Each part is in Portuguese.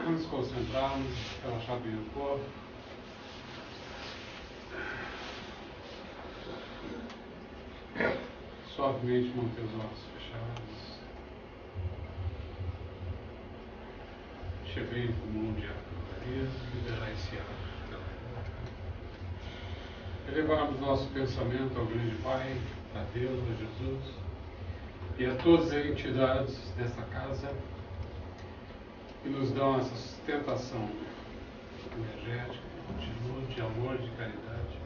nos concentrarmos, relaxar bem o corpo. Suavemente manter os olhos fechados. Encher bem o pulmão de ar pelo nariz e liberar esse ar pela boca. Elevarmos nosso pensamento ao grande Pai, a Deus, a Jesus e a todas as entidades desta casa que nos dão essa sustentação energética, de luz, de amor, de caridade.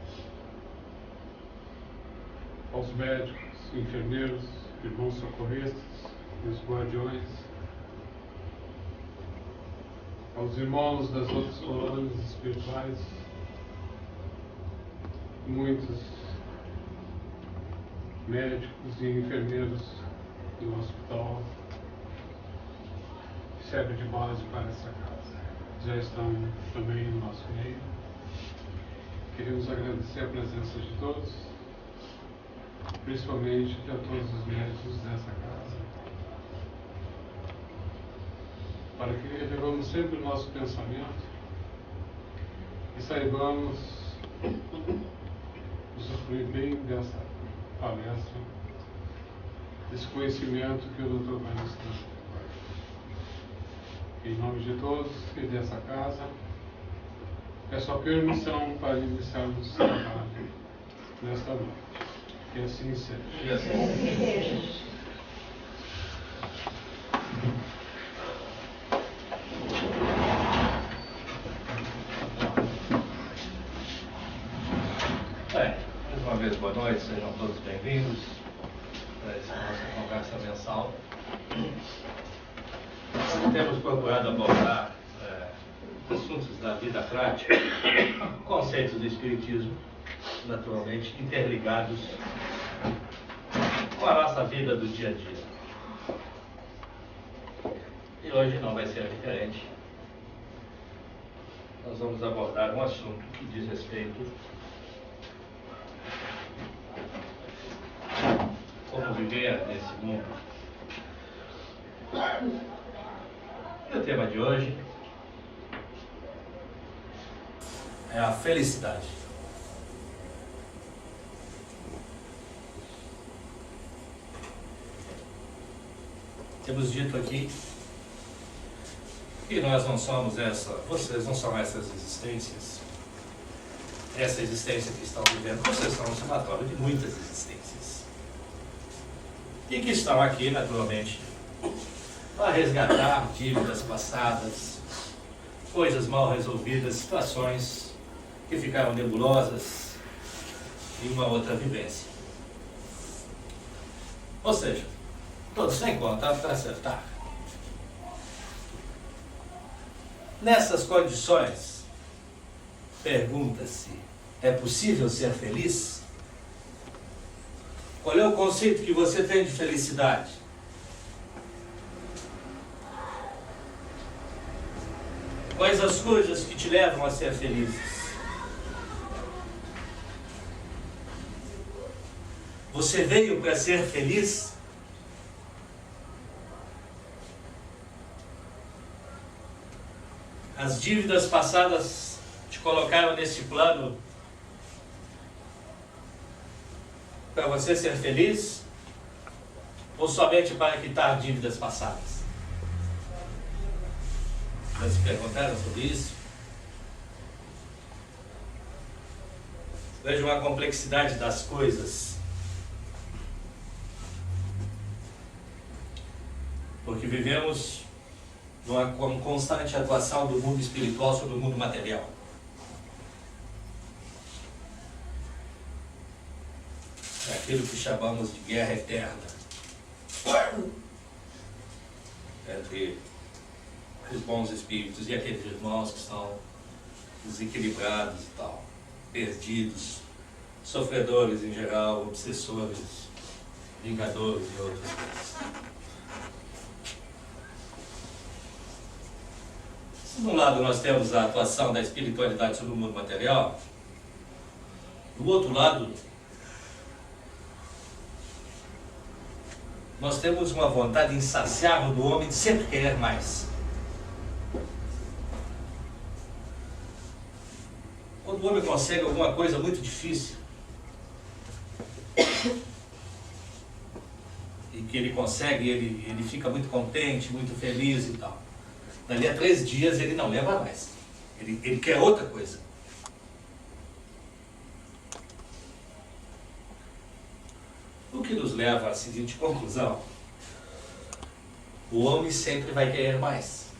Aos médicos, enfermeiros, irmãos socorristas e os guardiões, aos irmãos das outras colônias espirituais, muitos médicos e enfermeiros do hospital que servem de base para essa casa. Já estão também no nosso meio. Queremos agradecer a presença de todos, principalmente a todos os médicos dessa casa, para que elevamos sempre o nosso pensamento e saibamos usufruir bem dessa palestra, desse conhecimento que o Dr. vai nos trazer. Em nome de todos e dessa casa, peço a permissão para iniciarmos o trabalho nesta noite. Que assim seja. Mais uma vez, boa noite, sejam todos bem-vindos para essa nossa conversa mensal. Temos procurado abordar assuntos da vida prática, conceitos do Espiritismo, naturalmente interligados com a nossa vida do dia a dia. E hoje não vai ser diferente. Nós vamos abordar um assunto que diz respeito a como viver nesse mundo. E o tema de hoje é a felicidade. Temos dito aqui que nós não somos vocês não são essas existências. Essa existência que estão vivendo, vocês são um somatório de muitas existências. E que estão aqui, naturalmente, para resgatar dívidas passadas, coisas mal resolvidas, situações que ficaram nebulosas em uma outra vivência. Ou seja, todos têm conta para acertar. Nessas condições, pergunta-se, é possível ser feliz? Qual é o conceito que você tem de felicidade? Quais as coisas que te levam a ser felizes? Você veio para ser feliz? As dívidas passadas te colocaram nesse plano para você ser feliz? Ou somente para quitar dívidas passadas? Já se perguntaram sobre isso? Veja uma complexidade das coisas. Porque vivemos numa constante atuação do mundo espiritual sobre o mundo material. É aquilo que chamamos de guerra eterna entre os bons espíritos e aqueles irmãos que são desequilibrados e tal, perdidos, sofredores em geral, obsessores, vingadores e outras coisas. Se de um lado nós temos a atuação da espiritualidade sobre o mundo material, do outro lado nós temos uma vontade insaciável do homem de sempre querer mais. o homem consegue alguma coisa muito difícil, e que ele consegue, ele fica muito contente, muito feliz e tal. Dali a 3 dias ele não leva mais. Ele quer outra coisa. O que nos leva à seguinte conclusão: o homem sempre vai querer mais.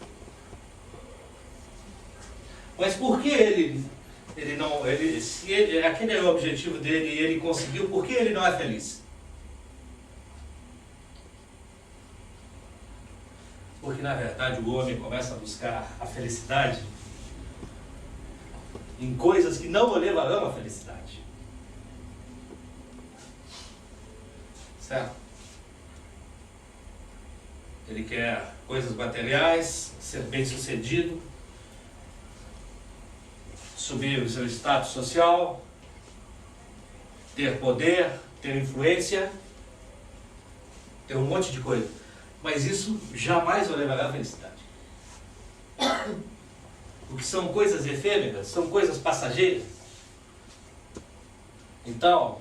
Mas por que ele não, se aquele é o objetivo dele e ele conseguiu, por que ele não é feliz? Porque na verdade o homem começa a buscar a felicidade em coisas que não o levarão à felicidade. Certo? Ele quer coisas materiais, ser bem-sucedido, subir o seu status social, ter poder, ter influência, ter um monte de coisa. Mas isso jamais o levará à felicidade. Porque são coisas efêmeras, são coisas passageiras. Então,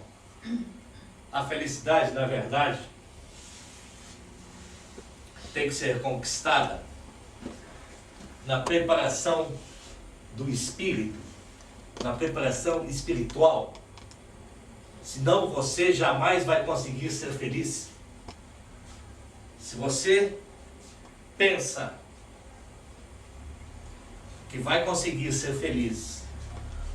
a felicidade, na verdade, tem que ser conquistada na preparação do espírito, na preparação espiritual. Senão você jamais vai conseguir ser feliz. Se você pensa que vai conseguir ser feliz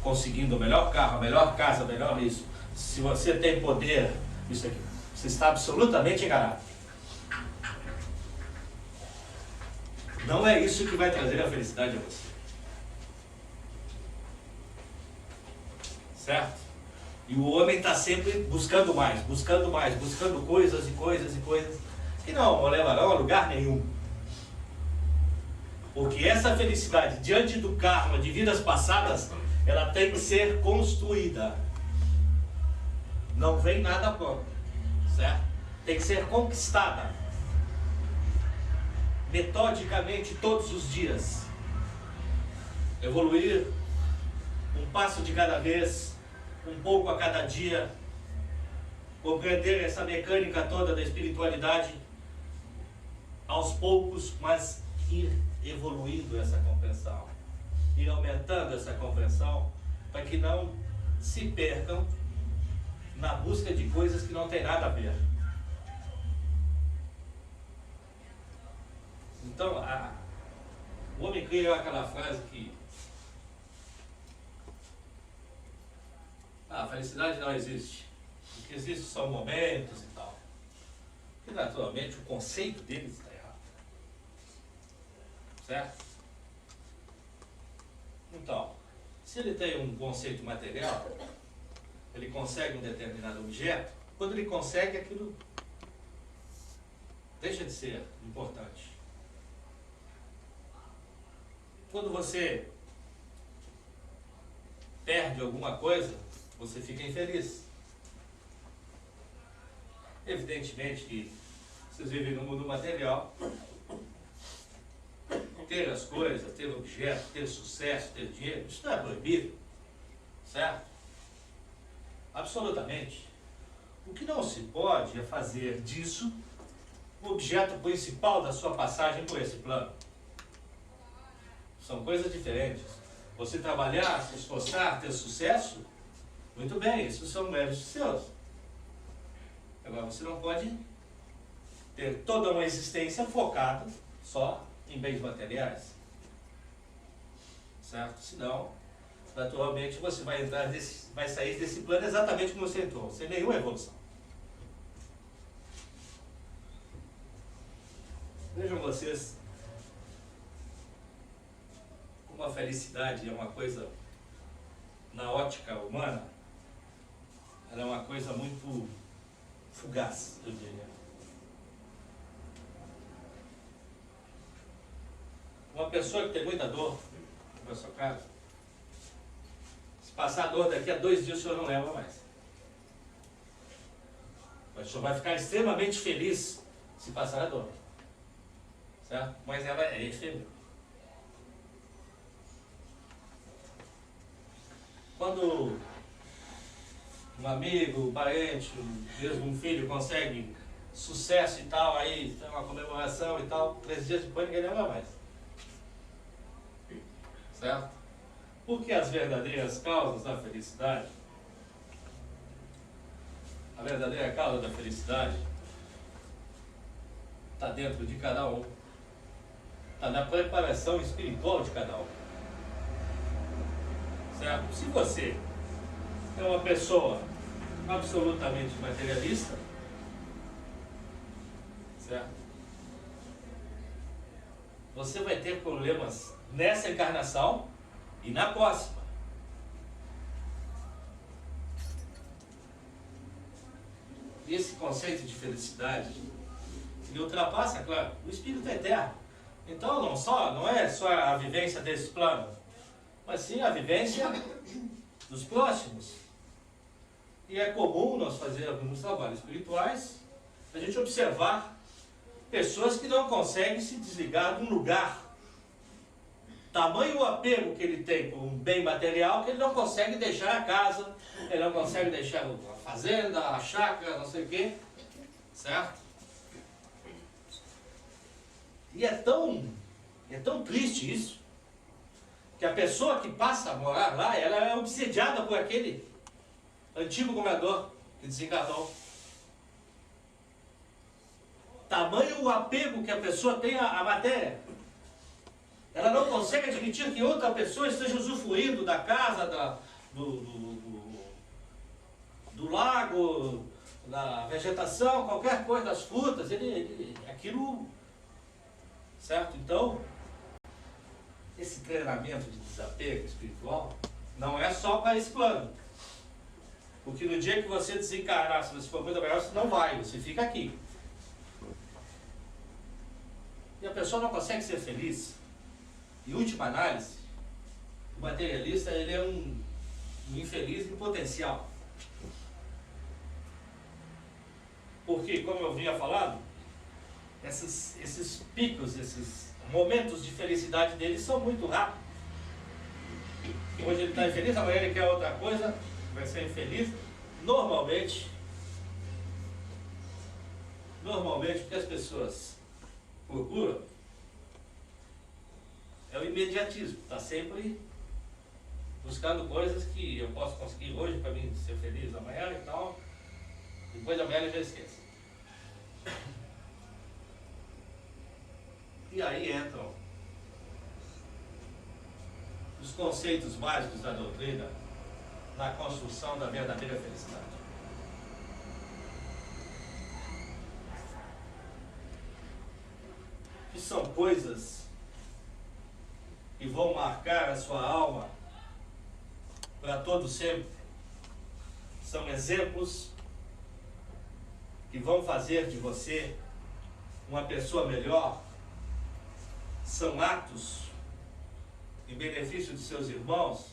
conseguindo o melhor carro, a melhor casa, a melhor isso, se você tem poder, isso aqui, você está absolutamente enganado. Não é isso que vai trazer a felicidade a você. Certo? E o homem está sempre buscando mais, buscando coisas e coisas e coisas que não o levarão a lugar nenhum. Porque essa felicidade, diante do karma de vidas passadas, ela tem que ser construída. Não vem nada pronto, certo? Tem que ser conquistada. Metodicamente, todos os dias. Evoluir um passo de cada vez, um pouco a cada dia. Compreender essa mecânica toda da espiritualidade aos poucos, mas ir evoluindo essa compreensão, ir aumentando essa compreensão, para que não se percam na busca de coisas que não tem nada a ver. Então, o homem criou aquela frase que a felicidade não existe. O que existe são momentos e tal. E naturalmente o conceito deles está errado. Certo? Então, se ele tem um conceito material, ele consegue um determinado objeto, quando ele consegue, aquilo deixa de ser importante. Quando você perde alguma coisa, você fica infeliz. Evidentemente que vocês vivem no mundo material, ter as coisas, ter objetos, ter sucesso, ter dinheiro, isso não é proibido, certo? Absolutamente. O que não se pode é fazer disso o objeto principal da sua passagem por esse plano. São coisas diferentes. Você trabalhar, se esforçar, ter sucesso, muito bem, isso são méritos seus. Agora, você não pode ter toda uma existência focada só em bens materiais. Certo? Senão, naturalmente, você vai sair desse plano exatamente como você entrou, sem nenhuma evolução. Vejam vocês como a felicidade é uma coisa, na ótica humana, ela é uma coisa muito fugaz, eu diria. Uma pessoa que tem muita dor na sua casa, se passar a dor daqui a 2 dias, o senhor não leva mais. Mas o senhor vai ficar extremamente feliz se passar a dor. Certo? Mas ela é efêmera. quando um amigo, um parente, mesmo um filho consegue sucesso e tal, aí tem uma comemoração e tal, 3 dias depois ninguém lembra mais. Certo? Porque as verdadeiras causas da felicidade, a verdadeira causa da felicidade está dentro de cada um. Está na preparação espiritual de cada um. Certo? Se você é uma pessoa absolutamente materialista, certo? Você vai ter problemas nessa encarnação e na próxima. E esse conceito de felicidade, ele ultrapassa, claro, o espírito é eterno. Então não é só a vivência desse plano, mas sim a vivência dos próximos. E é comum nós fazermos nos trabalhos espirituais, a gente observar pessoas que não conseguem se desligar de um lugar. Tamanho o apego que ele tem por um bem material que ele não consegue deixar a casa, ele não consegue deixar a fazenda, a chácara, não sei o quê. Certo? E é tão triste isso, que a pessoa que passa a morar lá, ela é obsediada por aquele antigo morador que desencarnou. Tamanho o apego que a pessoa tem à matéria. Ela não consegue admitir que outra pessoa esteja usufruindo da casa, do lago, da vegetação, qualquer coisa, das frutas, aquilo... Certo? Então, esse treinamento de desapego espiritual não é só para esse plano. Porque no dia que você desencarnar, se você for muito melhor, você não vai, você fica aqui. E a pessoa não consegue ser feliz. Em última análise, o materialista ele é um infeliz em potencial. Porque, como eu vinha falando, esses picos, esses momentos de felicidade dele são muito rápidos. Hoje ele está infeliz, amanhã ele quer outra coisa, vai ser infeliz. Normalmente o que as pessoas procuram é o imediatismo. Está sempre buscando coisas que eu posso conseguir hoje para mim ser feliz amanhã e tal. Depois de amanhã ele já esquece. E aí entram os conceitos básicos da doutrina na construção da verdadeira felicidade. Que são coisas que vão marcar a sua alma para todo sempre. São exemplos que vão fazer de você uma pessoa melhor. São atos em benefício de seus irmãos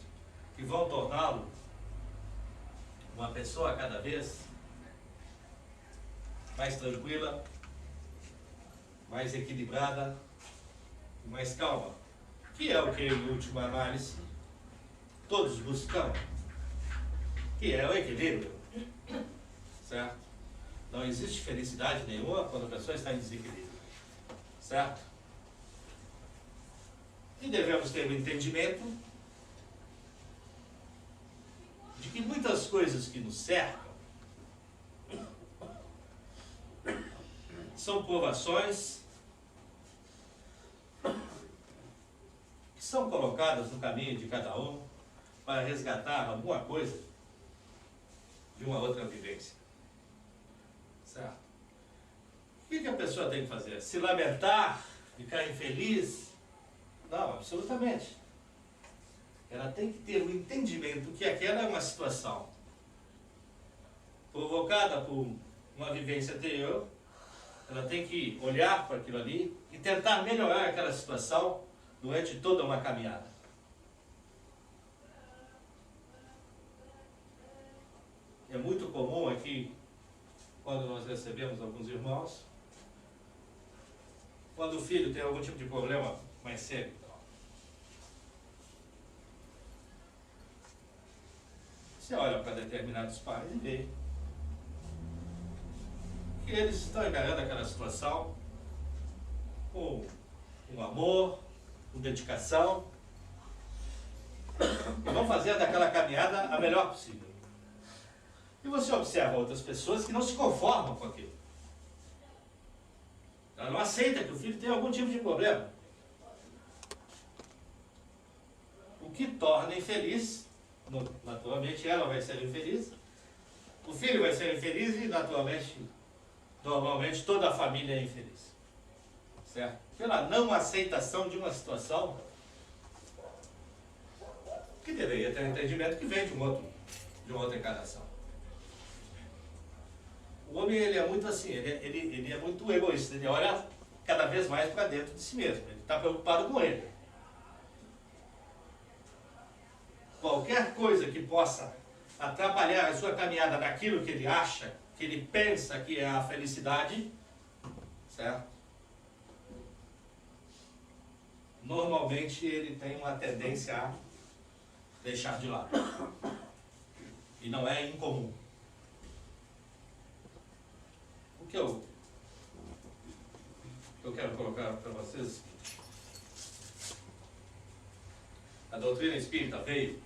que vão torná-lo uma pessoa cada vez mais tranquila, mais equilibrada e mais calma. Que é o que, em última análise, todos buscam, que é o equilíbrio. Certo? Não existe felicidade nenhuma quando a pessoa está em desequilíbrio. Certo? E devemos ter o entendimento de que muitas coisas que nos cercam são provações que são colocadas no caminho de cada um para resgatar alguma coisa de uma outra vivência. Certo? O que a pessoa tem que fazer? Se lamentar, ficar infeliz? Não, absolutamente. Ela tem que ter o entendimento que aquela é uma situação provocada por uma vivência anterior. Ela tem que olhar para aquilo ali e tentar melhorar aquela situação durante toda uma caminhada. É muito comum aqui, quando nós recebemos alguns irmãos, quando o filho tem algum tipo de problema mais sério, Você olha para determinados pais e vê que eles estão encarando aquela situação com amor, com dedicação, e vão fazer daquela caminhada a melhor possível. E você observa outras pessoas que não se conformam com aquilo. Ela não aceita que o filho tenha algum tipo de problema. O que torna infeliz, naturalmente ela vai ser infeliz, o filho vai ser infeliz e normalmente toda a família é infeliz. Certo? Pela não aceitação de uma situação que deveria ter um entendimento que vem de uma outra encarnação. O homem, ele é muito assim, ele é muito egoísta, ele olha cada vez mais para dentro de si mesmo, ele está preocupado com ele. Qualquer coisa que possa atrapalhar a sua caminhada naquilo que ele acha, que ele pensa que é a felicidade, certo? Normalmente ele tem uma tendência a deixar de lado. E não é incomum. O que eu quero colocar para vocês, a doutrina espírita veio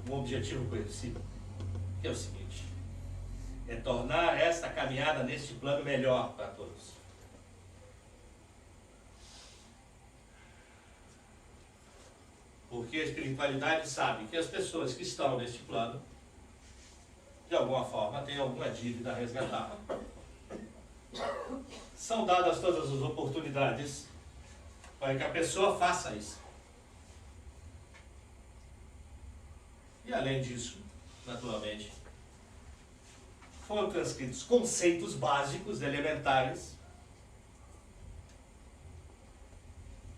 com um objetivo conhecido, que é o seguinte: é tornar esta caminhada neste plano melhor para todos. Porque a espiritualidade sabe que as pessoas que estão neste plano, de alguma forma, têm alguma dívida a resgatar. São dadas todas as oportunidades para que a pessoa faça isso. E além disso, naturalmente, foram transcritos conceitos básicos, elementares,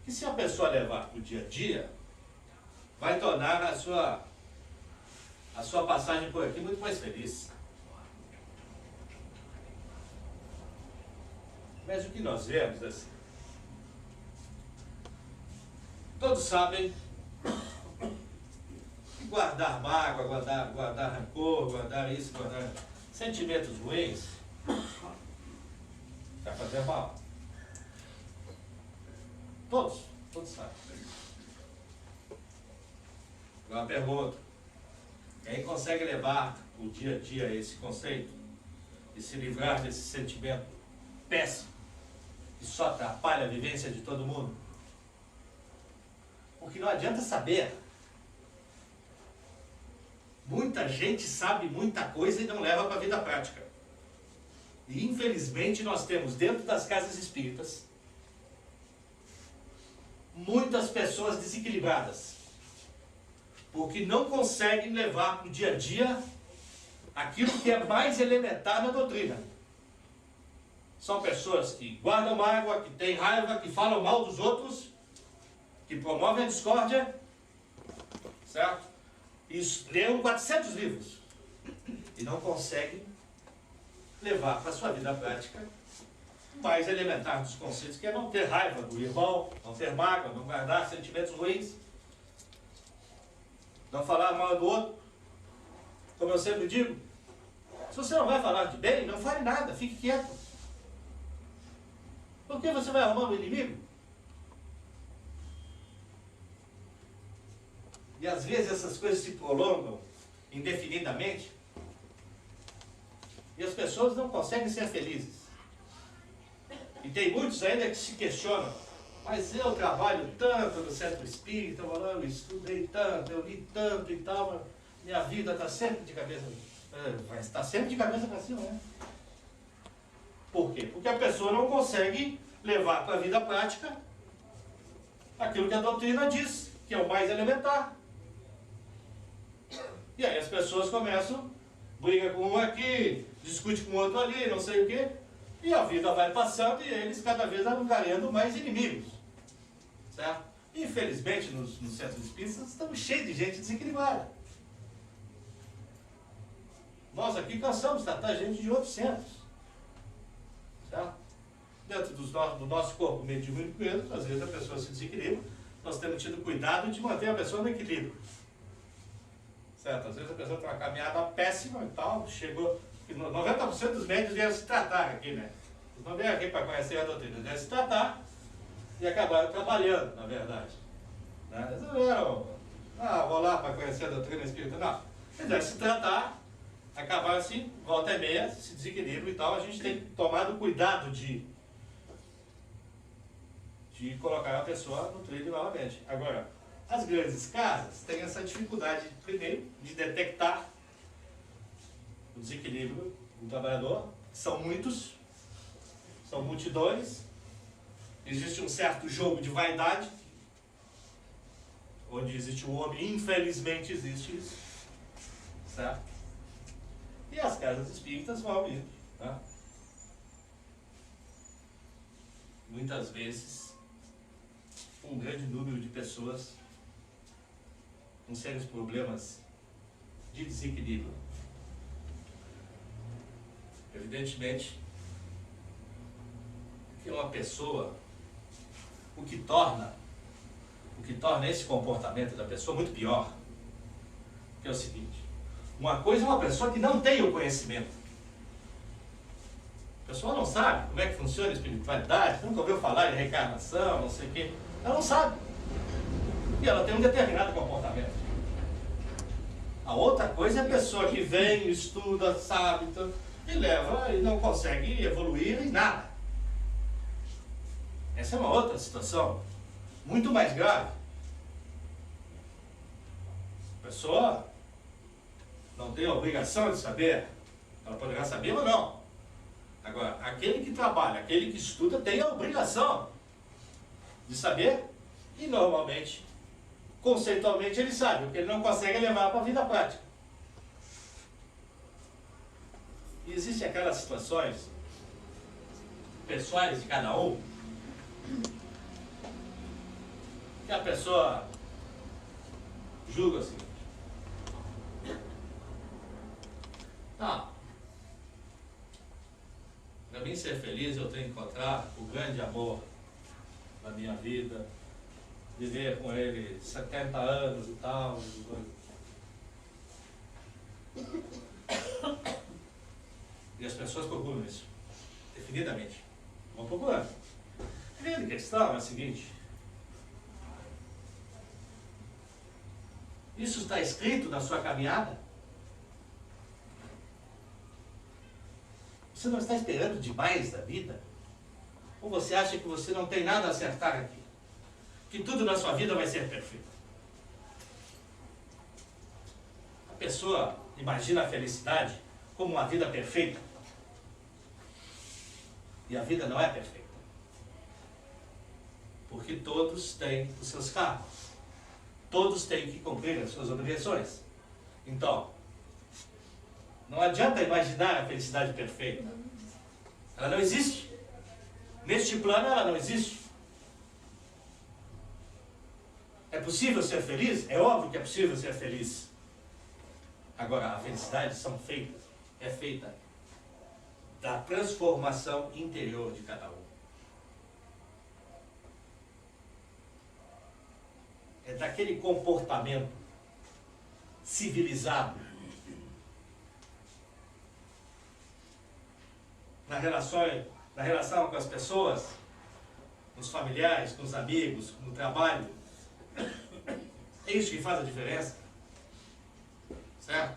que se a pessoa levar para o dia a dia, vai tornar a sua passagem por aqui muito mais feliz. Mas o que nós vemos assim, todos sabem que guardar mágoa, guardar rancor, guardar isso, guardar sentimentos ruins, vai fazer mal. Todos sabem. Agora uma pergunta: quem consegue levar o dia a dia esse conceito e se livrar desse sentimento péssimo que só atrapalha a vivência de todo mundo? Porque não adianta saber. Muita gente sabe muita coisa e não leva para a vida prática. E infelizmente nós temos dentro das casas espíritas muitas pessoas desequilibradas, porque não conseguem levar para o dia a dia aquilo que é mais elementar na doutrina. São pessoas que guardam mágoa, que têm raiva, que falam mal dos outros, que promovem a discórdia, certo? E leram 400 livros e não conseguem levar para a sua vida prática o mais elementar dos conceitos, que é não ter raiva do irmão, não ter mágoa, não guardar sentimentos ruins, não falar mal do outro. Como eu sempre digo, se você não vai falar de bem, não fale nada, fique quieto. Por que você vai arrumar um inimigo? E às vezes essas coisas se prolongam indefinidamente e as pessoas não conseguem ser felizes. E tem muitos ainda que se questionam: mas eu trabalho tanto no centro espírita, eu estudei tanto, eu li tanto e tal, mas minha vida está sempre de cabeça. Mas está sempre de cabeça para cima, né? Por quê? Porque a pessoa não consegue levar para a vida prática aquilo que a doutrina diz, que é o mais elementar. E aí as pessoas começam, briga com um aqui, discute com o outro ali, não sei o quê, e a vida vai passando e eles cada vez angariando mais inimigos. Certo? Infelizmente, nos centros espíritas, estamos cheios de gente desequilibrada. Nós aqui cansamos de tratar gente de outros centros. Certo? Dentro do nosso corpo mediúnico mesmo, às vezes a pessoa se desequilibra. Nós temos tido cuidado de manter a pessoa no equilíbrio. certo? Às vezes a pessoa tem uma caminhada péssima e tal, chegou... 90% dos médicos vieram se tratar aqui, né? Eles não vieram aqui para conhecer a doutrina, eles vieram se tratar e acabaram trabalhando, na verdade. Né? Eles não vieram, vou lá para conhecer a doutrina espírita, não. Eles vieram se tratar, acabaram assim, volta e meia, se desequilíbrio e tal. A gente tem tomado cuidado de colocar a pessoa no trilho novamente. Agora, as grandes casas têm essa dificuldade, primeiro, de detectar o desequilíbrio do trabalhador. São muitos, são multidões, existe um certo jogo de vaidade, onde existe o homem, infelizmente existe isso, certo? E as casas espíritas vão indo, né? Muitas vezes, um grande número de pessoas com sérios problemas de desequilíbrio. Evidentemente que uma pessoa, o que torna esse comportamento da pessoa muito pior, que é o seguinte: uma coisa é uma pessoa que não tem o conhecimento. A pessoa não sabe como é que funciona a espiritualidade, nunca ouviu falar em reencarnação, não sei o quê. Ela não sabe. E ela tem um determinado comportamento. A outra coisa é a pessoa que vem, estuda, sabe, e leva e não consegue evoluir em nada. Essa é uma outra situação, muito mais grave. A pessoa não tem a obrigação de saber, ela poderá saber ou não. Agora, aquele que trabalha, aquele que estuda, tem a obrigação de saber, e normalmente, conceitualmente, ele sabe. O que ele não consegue levar para a vida prática. E existem aquelas situações pessoais de cada um, que a pessoa julga assim: para mim ser feliz eu tenho que encontrar o grande amor da minha vida, viver com ele 70 anos e tal. E as pessoas procuram isso, definidamente. Vão procurando. A grande questão é a seguinte: isso está escrito na sua caminhada? Você não está esperando demais da vida? Ou você acha que você não tem nada a acertar aqui? Que tudo na sua vida vai ser perfeito? A pessoa imagina a felicidade como uma vida perfeita. E a vida não é perfeita. Porque todos têm os seus cargos. Todos têm que cumprir as suas obrigações. Então, não adianta imaginar a felicidade perfeita. Ela não existe. Neste plano ela não existe. É possível ser feliz? É óbvio que é possível ser feliz. Agora, a felicidade é feita da transformação interior de cada um. É daquele comportamento civilizado na relação com as pessoas, com os familiares, com os amigos, no trabalho. É isso que faz a diferença. Certo?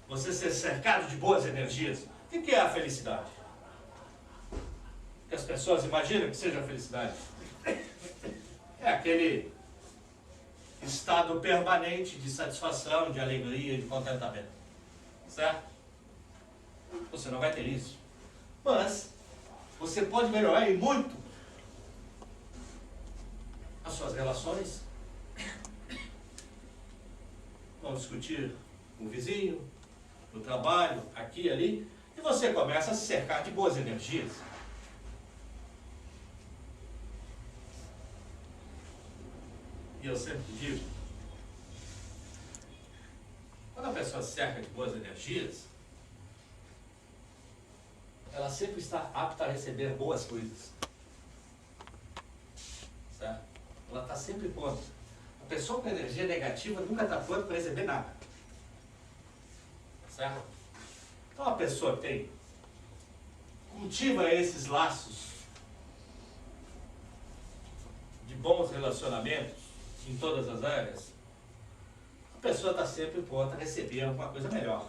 Você ser cercado de boas energias. O que é a felicidade? O que as pessoas imaginam que seja a felicidade? É aquele estado permanente de satisfação, de alegria, de contentamento. Certo? Você não vai ter isso. Mas você pode melhorar e muito as suas relações. Vamos discutir com o vizinho, no trabalho, aqui e ali, e você começa a se cercar de boas energias. E eu sempre digo, quando a pessoa se cerca de boas energias, ela sempre está apta a receber boas coisas. Certo? Ela está sempre pronta. A pessoa com energia negativa nunca está pronta para receber nada. Certo? Então a pessoa cultiva esses laços de bons relacionamentos em todas as áreas, a pessoa está sempre pronta a receber alguma coisa melhor.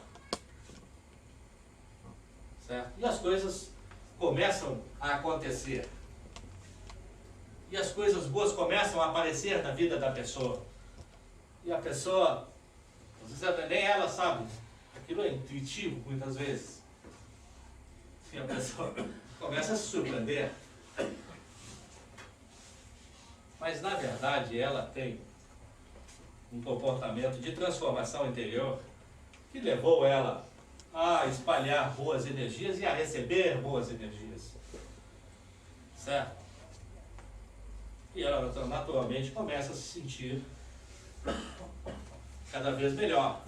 Certo? E as coisas começam a acontecer. E as coisas boas começam a aparecer na vida da pessoa. E a pessoa, às vezes nem ela sabe, aquilo é intuitivo muitas vezes. E a pessoa começa a se surpreender. Mas na verdade ela tem um comportamento de transformação interior que levou ela a espalhar boas energias e a receber boas energias. Certo? E ela naturalmente começa a se sentir cada vez melhor,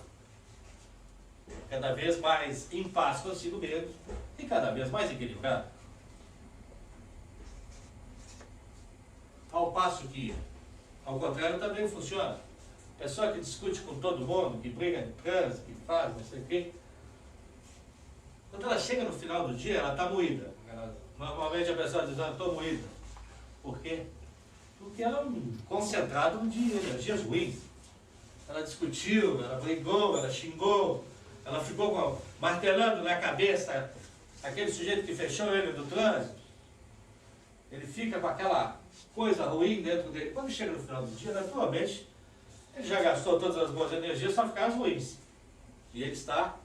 cada vez mais em paz consigo mesmo e cada vez mais equilibrada. Ao passo que, ao contrário, também funciona. Pessoa que discute com todo mundo, que briga em trânsito, que faz, não sei o quê. Quando ela chega no final do dia, ela está moída. Normalmente a pessoa diz, eu estou moída. Por quê? Porque ela é um concentrado de energias ruins. Ela discutiu, ela brigou, ela xingou, ela ficou martelando na cabeça aquele sujeito que fechou ele do trânsito. Ele fica com aquela coisa ruim dentro dele. Quando chega no final do dia, naturalmente, ele já gastou todas as boas energias, só ficaram as ruins. E ele está,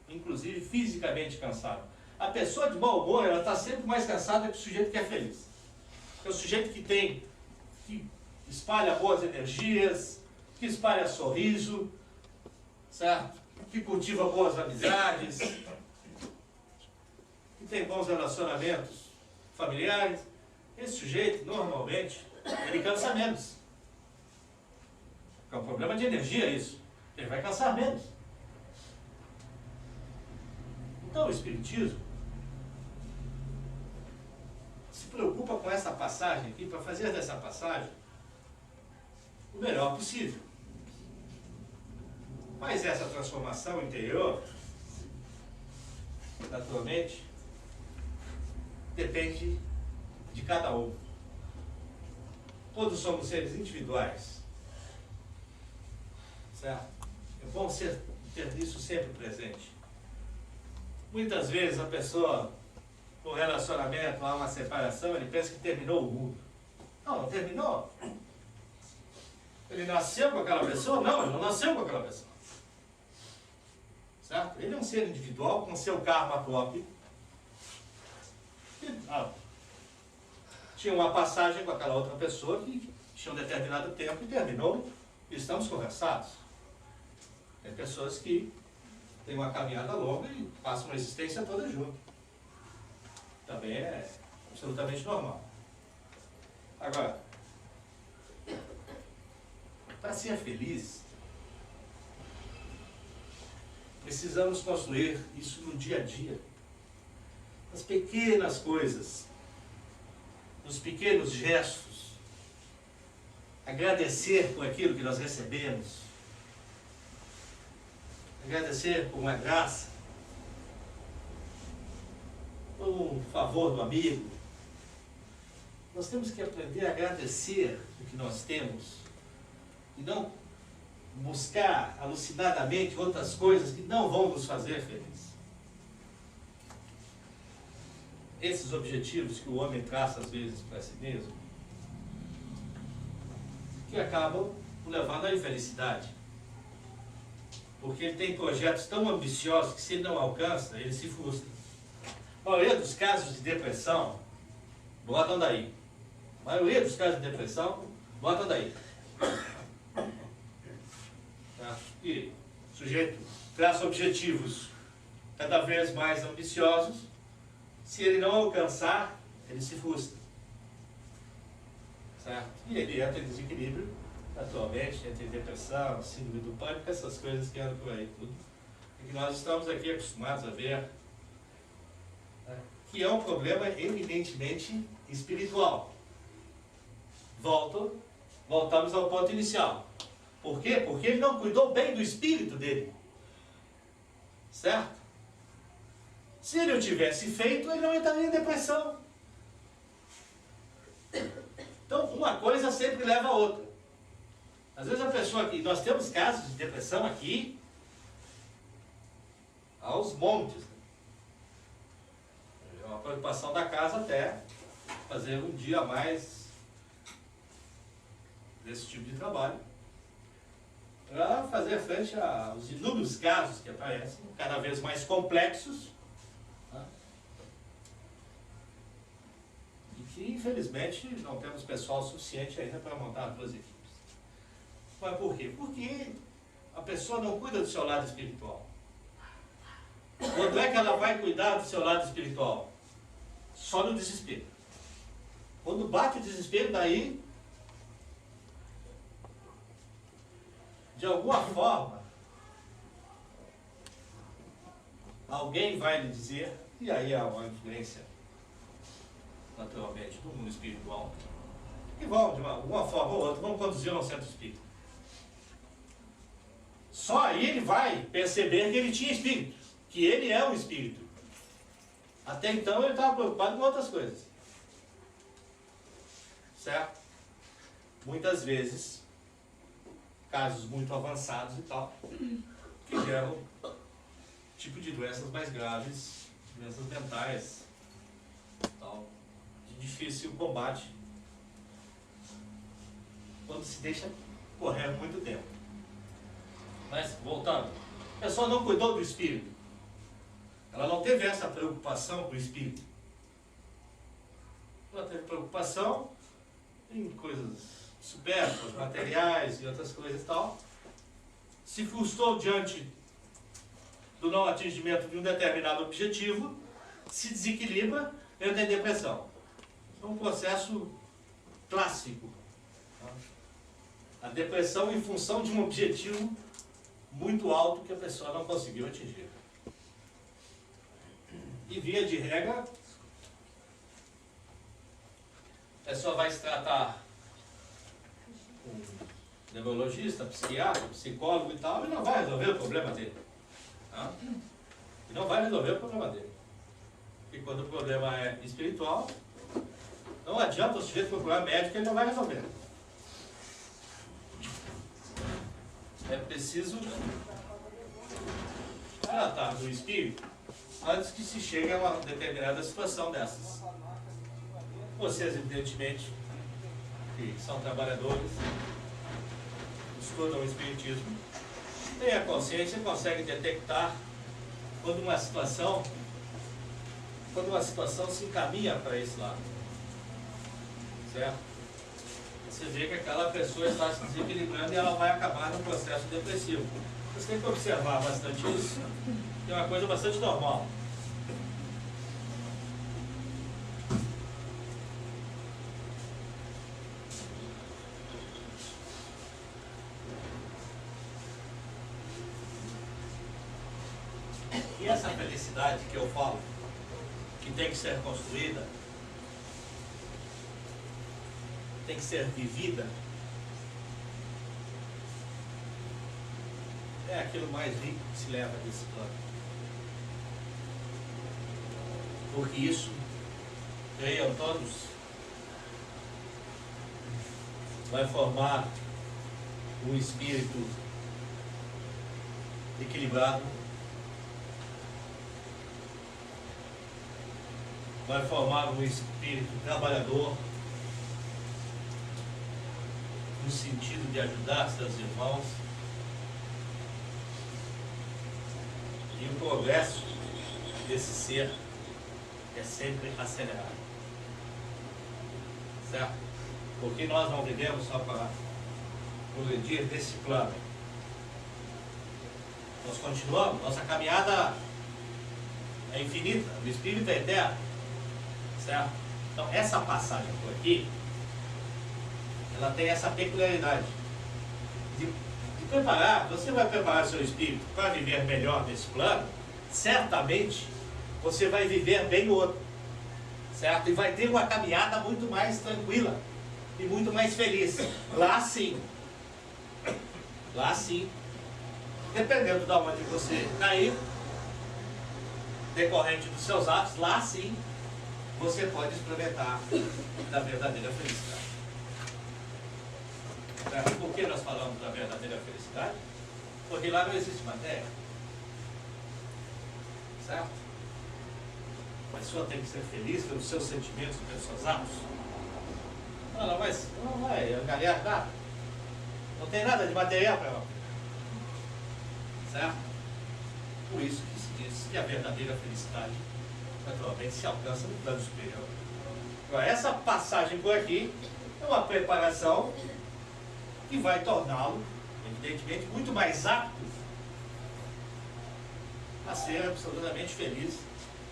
inclusive, fisicamente cansado. A pessoa de mau humor, ela está sempre mais cansada que o sujeito que é feliz. É o sujeito que espalha boas energias, que espalha sorriso, certo? Que cultiva boas amizades, que tem bons relacionamentos familiares. Esse sujeito, normalmente, ele cansa menos. É um problema de energia isso. Ele vai cansar menos. Então o Espiritismo se preocupa com essa passagem aqui, para fazer dessa passagem o melhor possível. Mas essa transformação interior, naturalmente, depende de cada um. Todos somos seres individuais. Certo? É bom ter isso sempre presente. Muitas vezes a pessoa, no relacionamento, há uma separação, ele pensa que terminou o mundo. Não, não terminou. Ele nasceu com aquela pessoa? Não, ele não nasceu com aquela pessoa. Certo? Ele é um ser individual com seu karma próprio. Tinha uma passagem com aquela outra pessoa que tinha um determinado tempo e terminou, e estamos conversados. Tem pessoas que têm uma caminhada longa e passam uma existência toda junto. Também é absolutamente normal. Agora, para ser feliz, precisamos construir isso no dia a dia. Nas pequenas coisas, nos pequenos gestos, agradecer por aquilo que nós recebemos, agradecer por uma graça, por um favor do amigo. Nós temos que aprender a agradecer o que nós temos e não buscar alucinadamente outras coisas que não vão nos fazer felizes. Esses objetivos que o homem traça às vezes para si mesmo, que acabam o levando à infelicidade. Porque ele tem projetos tão ambiciosos que se ele não alcança, ele se frustra. A maioria dos casos de depressão, botam daí. A maioria dos casos de depressão, botam daí. E o sujeito traça objetivos cada vez mais ambiciosos. Se ele não alcançar, ele se frustra. Certo? E ele entra em desequilíbrio, atualmente, entre depressão, síndrome do pânico, essas coisas que andam por aí tudo. E que nós estamos aqui acostumados a ver, né? Que é um problema eminentemente espiritual. Voltamos ao ponto inicial. Por quê? Porque ele não cuidou bem do espírito dele. Certo? Se ele o tivesse feito, ele não entraria em depressão. Então, uma coisa sempre leva a outra. Às vezes a pessoa aqui, nós temos casos de depressão aqui, aos montes. É uma preocupação da casa até fazer um dia a mais desse tipo de trabalho, para fazer frente aos inúmeros casos que aparecem, cada vez mais complexos, né? E que, infelizmente, não temos pessoal suficiente ainda para montar 2 equipes. Mas por quê? Porque a pessoa não cuida do seu lado espiritual. Quando é que ela vai cuidar do seu lado espiritual? Só no desespero. Quando bate o desespero, daí, de alguma forma, alguém vai lhe dizer, e aí há uma influência, naturalmente, do mundo espiritual, que vão, de alguma forma ou outra, vão conduzir ao centro espírita. Só aí ele vai perceber que ele tinha espírito, que ele é um espírito. Até então ele estava preocupado com outras coisas. Certo? Muitas vezes, casos muito avançados e tal, que geram tipo de doenças mais graves, doenças mentais, tal, de difícil combate, quando se deixa correr muito tempo. Mas, voltando, a pessoa não cuidou do espírito. Ela não teve essa preocupação com o espírito. Ela teve preocupação em coisas supérfluas, materiais e outras coisas e tal. Se frustrou diante do não atingimento de um determinado objetivo, se desequilibra, entra em depressão. É um processo clássico. A depressão em função de um objetivo muito alto que a pessoa não conseguiu atingir. E via de regra, a pessoa vai se tratar com um neurologista, psiquiatra, psicólogo e tal, e não vai resolver o problema dele. Tá? E não vai resolver o problema dele. Porque quando o problema é espiritual, não adianta o sujeito procurar médico, ele não vai resolver. É preciso tratar do espírito antes que se chegue a uma determinada situação dessas. Vocês, evidentemente, que são trabalhadores, estudam o espiritismo, têm a consciência e conseguem detectar quando uma situação se encaminha para esse lado. Certo? Você vê que aquela pessoa está se desequilibrando e ela vai acabar num processo depressivo. Você tem que observar bastante isso, que é uma coisa bastante normal. E essa felicidade que eu falo, que tem que ser construída, tem que ser vivida, é aquilo mais rico que se leva desse plano. Porque isso, creiam todos, vai formar um espírito equilibrado, vai formar um espírito trabalhador, no sentido de ajudar seus irmãos, e o progresso desse ser é sempre acelerado. Certo? Porque nós não vivemos só para progredir desse plano. Nós continuamos, nossa caminhada é infinita, o Espírito é eterno. Certo? Então, essa passagem por aqui, ela tem essa peculiaridade de preparar, você vai preparar seu espírito para viver melhor nesse plano, certamente você vai viver bem no outro, certo? E vai ter uma caminhada muito mais tranquila e muito mais feliz. Lá sim, dependendo de onde você cair, decorrente dos seus atos, lá sim você pode experimentar da verdadeira felicidade. Por que nós falamos da verdadeira felicidade? Porque lá não existe matéria. Certo? A pessoa tem que ser feliz pelos seus sentimentos, pelos seus atos. Não vai angariar nada. Não tem nada de material para ela. Certo? Por isso que se diz que a verdadeira felicidade, naturalmente, se alcança no plano superior. Agora, essa passagem por aqui é uma preparação que vai torná-lo, evidentemente, muito mais apto a ser absolutamente feliz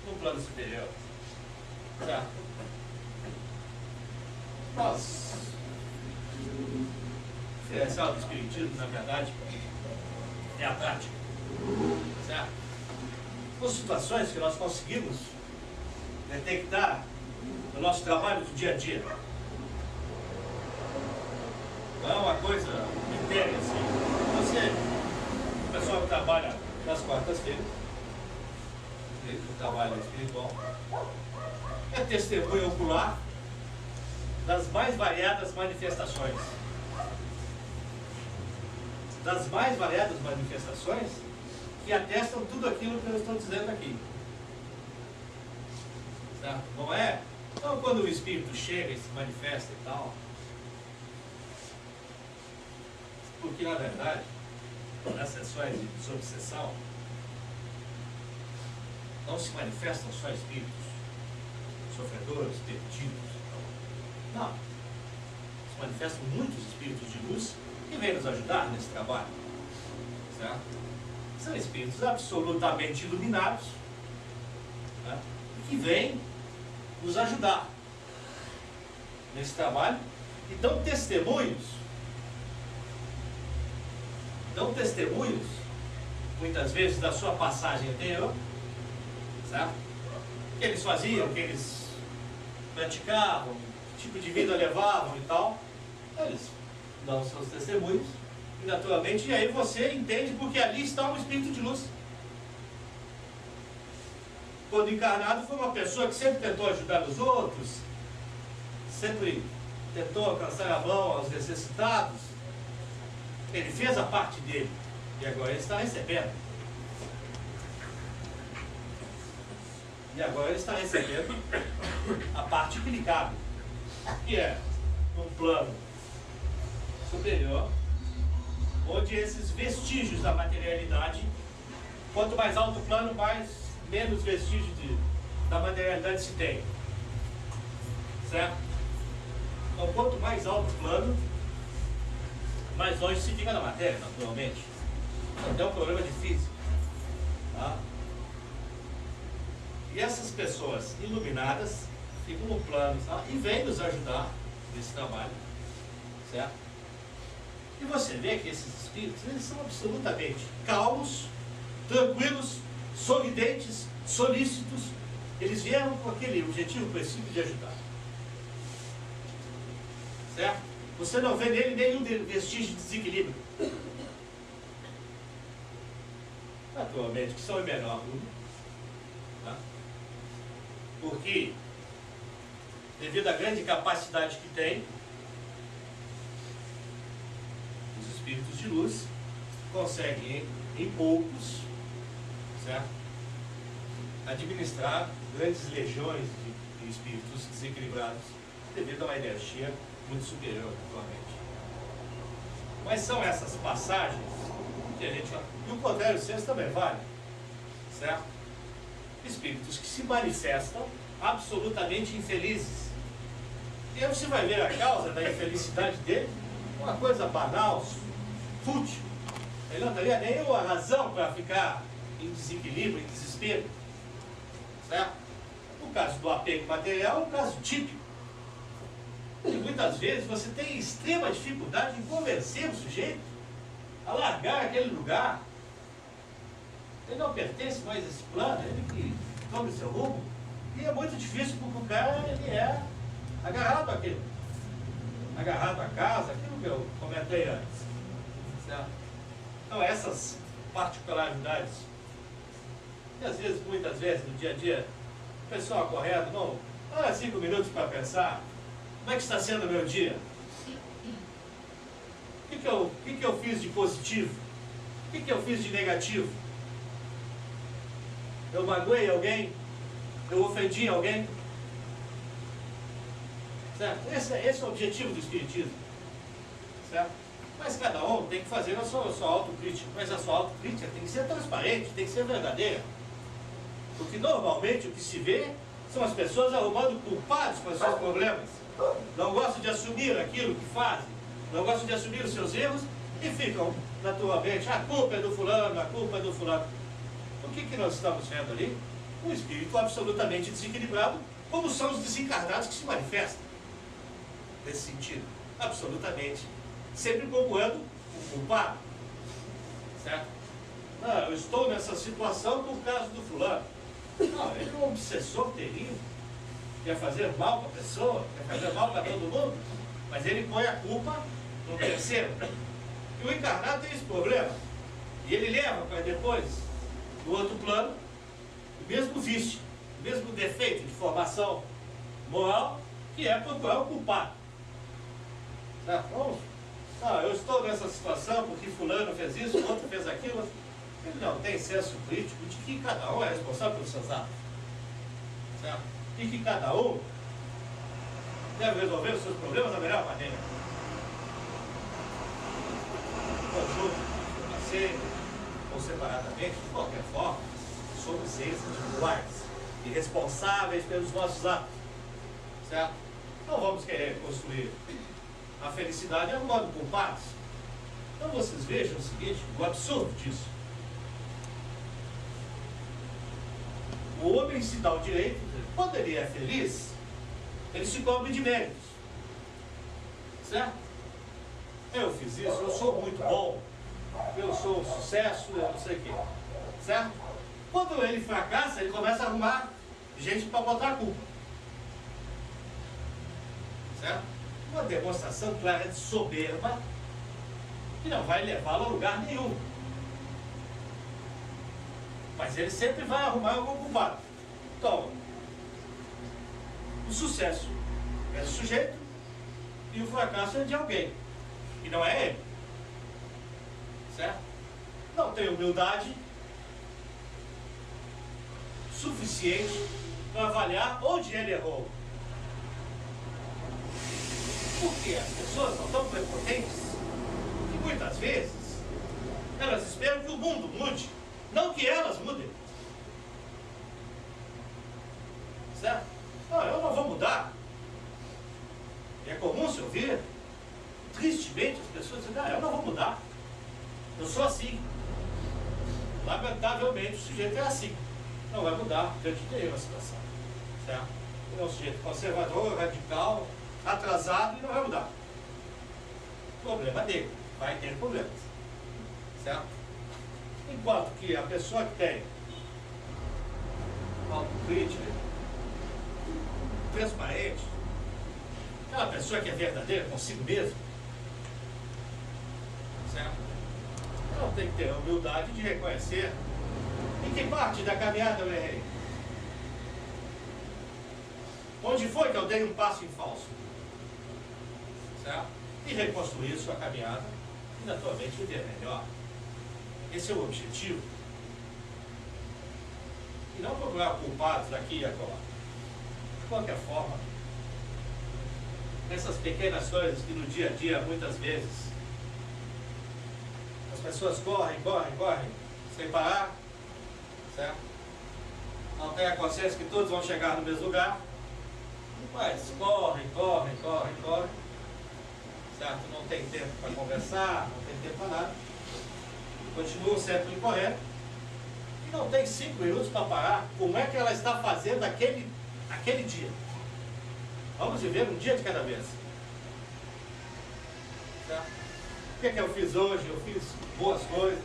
no plano superior. Certo? Nós, esse auto-espiritismo, na verdade, é a prática. Certo? São situações que nós conseguimos detectar no nosso trabalho do dia a dia. Não é uma coisa etérea assim. O pessoal que trabalha nas quartas-feiras, o trabalho espiritual, é testemunha ocular das mais variadas manifestações. Das mais variadas manifestações que atestam tudo aquilo que eu estou dizendo aqui. Certo? Não é? Então, quando o espírito chega e se manifesta e tal, porque, na verdade, nas sessões de desobsessão, não se manifestam só espíritos sofredores, perdidos. Não. Se manifestam muitos espíritos de luz que vêm nos ajudar nesse trabalho. Certo? São espíritos absolutamente iluminados, né, que vêm nos ajudar nesse trabalho e dão testemunhos, muitas vezes, da sua passagem anterior, certo? O que eles faziam, o que eles praticavam, que tipo de vida levavam e tal. Eles dão seus testemunhos e, naturalmente, e aí você entende porque ali está um espírito de luz. Quando encarnado, foi uma pessoa que sempre tentou ajudar os outros, sempre tentou alcançar a mão aos necessitados. Ele fez a parte dele e agora ele está recebendo. E agora ele está recebendo a parte que lhe cabe, que é um plano superior, onde esses vestígios da materialidade, quanto mais alto o plano, menos vestígios da materialidade se tem. Certo? Então, quanto mais alto o plano, mais longe se fica da matéria, naturalmente. Até um problema de física. Tá? E essas pessoas iluminadas ficam no plano, tá? E vêm nos ajudar nesse trabalho. Certo? E você vê que esses espíritos, eles são absolutamente calmos, tranquilos, sorridentes, solícitos. Eles vieram com aquele objetivo princípio de ajudar. Certo? Você não vê nele nenhum vestígio de desequilíbrio. Naturalmente que são em menor número. Tá? Porque, devido à grande capacidade que tem, os espíritos de luz conseguem, em poucos, certo, administrar grandes legiões de espíritos desequilibrados, devido a uma energia muito superior, naturalmente. Mas são essas passagens que a gente fala. E o contrário senso também vale. Certo? Espíritos que se manifestam absolutamente infelizes. E aí você vai ver a causa da infelicidade dele, uma coisa banal, fútil. Ele não teria nenhuma razão para ficar em desequilíbrio, em desespero. Certo? No caso do apego material, é um caso típico. E muitas vezes você tem extrema dificuldade em convencer o sujeito a largar aquele lugar. Ele não pertence mais a esse plano, ele que toma o seu rumo. E é muito difícil porque o cara ele é agarrado àquilo. Agarrado à casa, aquilo que eu comentei antes. Certo? Então essas particularidades E às vezes, muitas vezes, no dia a dia, o pessoal correto, não, 5 minutos para pensar, como é que está sendo o meu dia? O que eu fiz de positivo? O que eu fiz de negativo? Eu magoei alguém? Eu ofendi alguém? Certo? Esse é o objetivo do Espiritismo. Certo? Mas cada um tem que fazer a sua autocrítica. Mas a sua autocrítica tem que ser transparente, tem que ser verdadeira. Porque normalmente o que se vê são as pessoas arrumando culpados para os seus problemas. Não gostam de assumir aquilo que fazem, não gostam de assumir os seus erros e ficam naturalmente, a culpa é do fulano, a culpa é do fulano. O que nós estamos vendo ali? Um espírito absolutamente desequilibrado, como são os desencarnados que se manifestam. Nesse sentido, absolutamente. Sempre procurando o culpado. Certo? Eu estou nessa situação por causa do fulano. Não, ele é um obsessor terrível. Quer fazer mal para a pessoa, quer fazer mal para todo mundo, mas ele põe a culpa no terceiro. E o encarnado tem esse problema. E ele leva para depois, no outro plano, o mesmo vício, o mesmo defeito de formação moral, que é procurar o culpado. Certo? Eu estou nessa situação porque fulano fez isso, o outro fez aquilo. Ele não tem senso crítico de que cada um é responsável pelos seus atos. Certo? E que cada um deve resolver os seus problemas da melhor maneira. Conjunto, parceiro, ou separadamente, de qualquer forma, somos seres individuais e responsáveis pelos nossos atos. Certo? Não vamos querer construir a felicidade arrumando culpados. Então vocês vejam o seguinte, o absurdo disso. O homem se dá o direito, quando ele é feliz, ele se cobre de méritos. Certo? Eu fiz isso, eu sou muito bom, eu sou um sucesso, eu não sei o quê. Certo? Quando ele fracassa, ele começa a arrumar gente para botar a culpa. Certo? Uma demonstração clara de soberba que não vai levá-lo a lugar nenhum. Mas ele sempre vai arrumar algum culpado. Então, o sucesso é do sujeito e o fracasso é de alguém. E não é ele. Certo? Não tem humildade suficiente para avaliar onde ele errou. Porque as pessoas são tão prepotentes que muitas vezes elas esperam que o mundo mude, não que elas mudem. Certo? Eu não vou mudar. E é comum se ouvir, tristemente, as pessoas dizem, eu não vou mudar. Eu sou assim. Lamentavelmente, o sujeito é assim. Não vai mudar diante de uma situação. Certo? Ele é um sujeito conservador, radical, atrasado e não vai mudar. Problema dele. Vai ter problemas. Certo? Enquanto que a pessoa que tem autocrítica, transparente, aquela pessoa que é verdadeira consigo mesmo, certo? Ela tem que ter a humildade de reconhecer em que parte da caminhada eu errei. Onde foi que eu dei um passo em falso? Certo? E reconstruir sua caminhada e naturalmente viver melhor. Esse é o objetivo. E não procurar culpados daqui e acolá. De qualquer forma, essas pequenas coisas que no dia a dia, muitas vezes, as pessoas correm, sem parar, certo? Não tem a consciência que todos vão chegar no mesmo lugar, mas correm, certo? Não tem tempo para conversar, não tem tempo para nada, continuam sempre correndo, e não tem 5 minutos para parar como é que ela está fazendo aquele dia. Vamos viver um dia de cada vez. Certo? O que é que eu fiz hoje? Eu fiz boas coisas.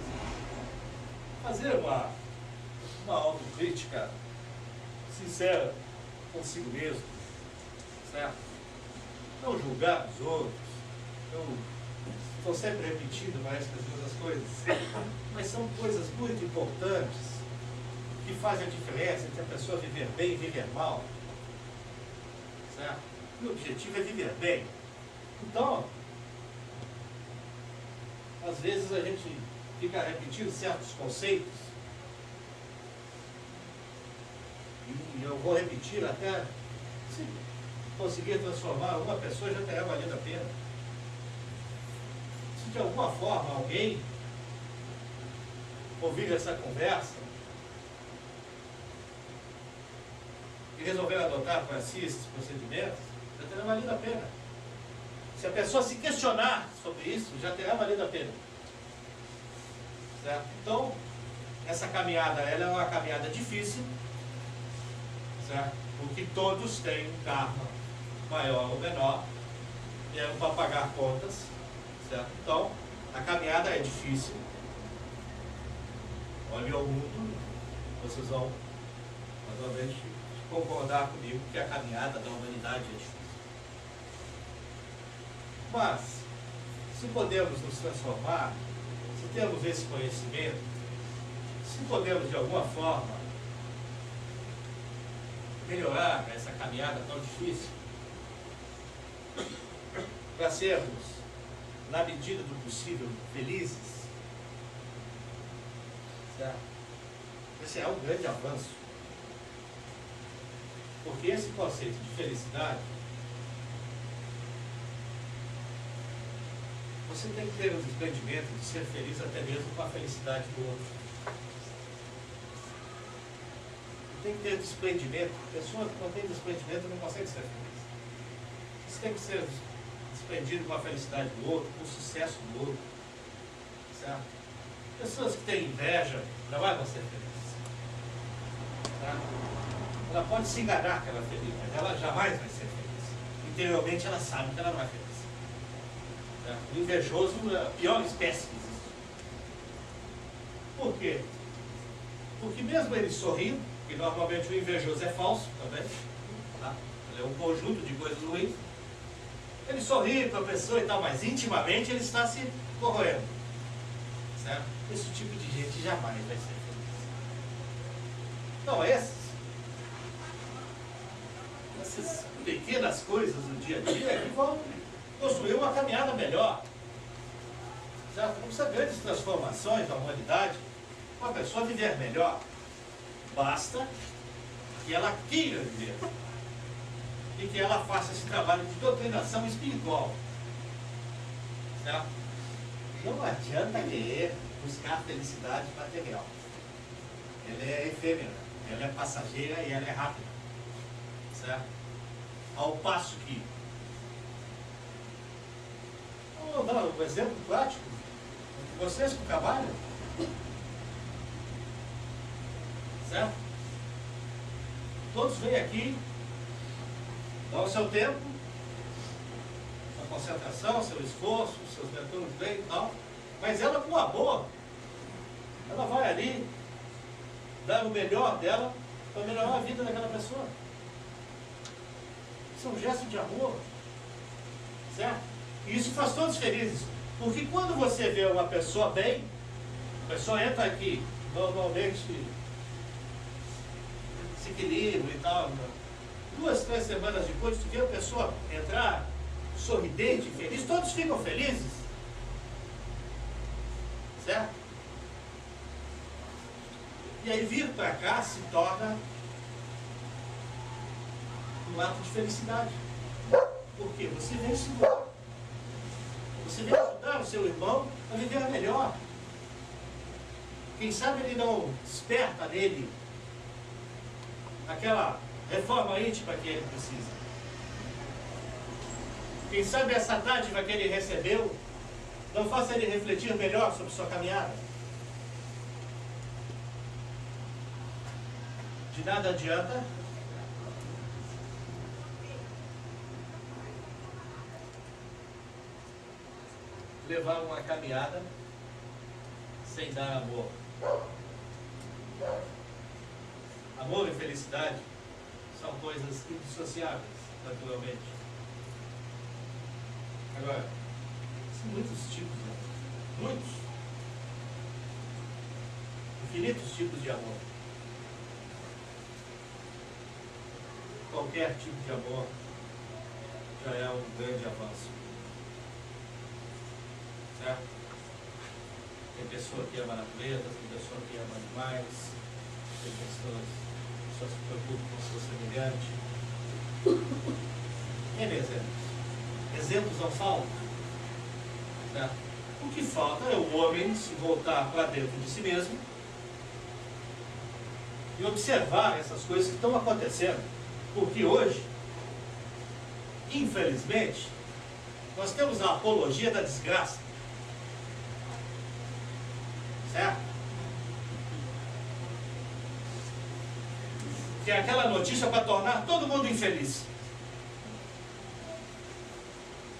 Fazer uma autocrítica sincera consigo mesmo. Certo? Não julgar os outros. Eu estou sempre repetindo mais que as mesmas coisas. Mas são coisas muito importantes que faz a diferença entre a pessoa viver bem e viver mal. Certo? E o objetivo é viver bem. Então, às vezes a gente fica repetindo certos conceitos, e eu vou repetir até se conseguir transformar uma pessoa, já terá valido a pena. Se de alguma forma alguém ouvir essa conversa e resolver adotar para si esses procedimentos, já terá valido a pena. Se a pessoa se questionar sobre isso, já terá valido a pena. Certo? Então, essa caminhada, ela é uma caminhada difícil, certo? Porque todos têm um karma maior ou menor, e é para pagar contas, certo? Então, a caminhada é difícil. Olhem ao mundo, vocês vão provavelmente concordar comigo que a caminhada da humanidade é difícil. Mas, se podemos nos transformar, se temos esse conhecimento, se podemos de alguma forma melhorar essa caminhada tão difícil, para sermos, na medida do possível, felizes, certo? Esse é um grande avanço. Porque esse conceito de felicidade, você tem que ter o desprendimento de ser feliz até mesmo com a felicidade do outro. Tem que ter desprendimento. A pessoa que não tem desprendimento não consegue ser feliz. Você tem que ser desprendido com a felicidade do outro, com o sucesso do outro. Certo? Pessoas que têm inveja não vão ser felizes. Tá? Ela pode se enganar que ela é feliz, mas ela jamais vai ser feliz. Interiormente ela sabe que ela não é feliz. Certo? O invejoso é a pior espécie que existe. Por quê? Porque mesmo ele sorrindo, que normalmente o invejoso é falso também, tá? Ele é um conjunto de coisas ruins, ele sorri para a pessoa e tal, mas intimamente ele está se corroendo. Certo? Esse tipo de gente jamais vai ser feliz. Então essas pequenas coisas do dia a dia que vão construir uma caminhada melhor. Certo? Não precisa grandes transformações da humanidade para a pessoa viver melhor. Basta que ela queira viver e que ela faça esse trabalho de doutrinação espiritual. Certo? Não adianta querer buscar felicidade material. Ela é efêmera, ela é passageira e ela é rápida. Certo? Ao passo que, vou dar um exemplo prático, vocês que trabalham, certo? Todos vêm aqui, dão o seu tempo, sua concentração, seu esforço, seus mentores bem e tal, mas ela com amor, ela vai ali, dar o melhor dela para melhorar a vida daquela pessoa. Isso é um gesto de amor, certo? E isso faz todos felizes, porque quando você vê uma pessoa bem, a pessoa entra aqui, normalmente se equilibra e tal, 2, 3 semanas depois, tu vê a pessoa entrar sorridente, feliz, todos ficam felizes, certo? E aí vir para cá se torna um ato de felicidade. Por quê? Você vem se doar. Você vem ajudar o seu irmão a viver melhor. Quem sabe ele não desperta nele aquela reforma íntima que ele precisa. Quem sabe essa dádiva que ele recebeu não faça ele refletir melhor sobre sua caminhada. De nada adianta levar uma caminhada sem dar amor. Amor e felicidade são coisas indissociáveis, naturalmente. Agora, são muitos tipos de amor. Muitos. Infinitos tipos de amor. qualquer tipo de amor já é um grande avanço. Certo? Tem pessoa que ama a natureza, tem pessoa que ama animais, tem pessoas que só se preocupam com o seu semelhante. N exemplos. Exemplos não faltam. Certo? O que falta é o homem se voltar para dentro de si mesmo e observar essas coisas que estão acontecendo. Porque hoje, infelizmente, nós temos a apologia da desgraça. Certo? Que é aquela notícia para tornar todo mundo infeliz.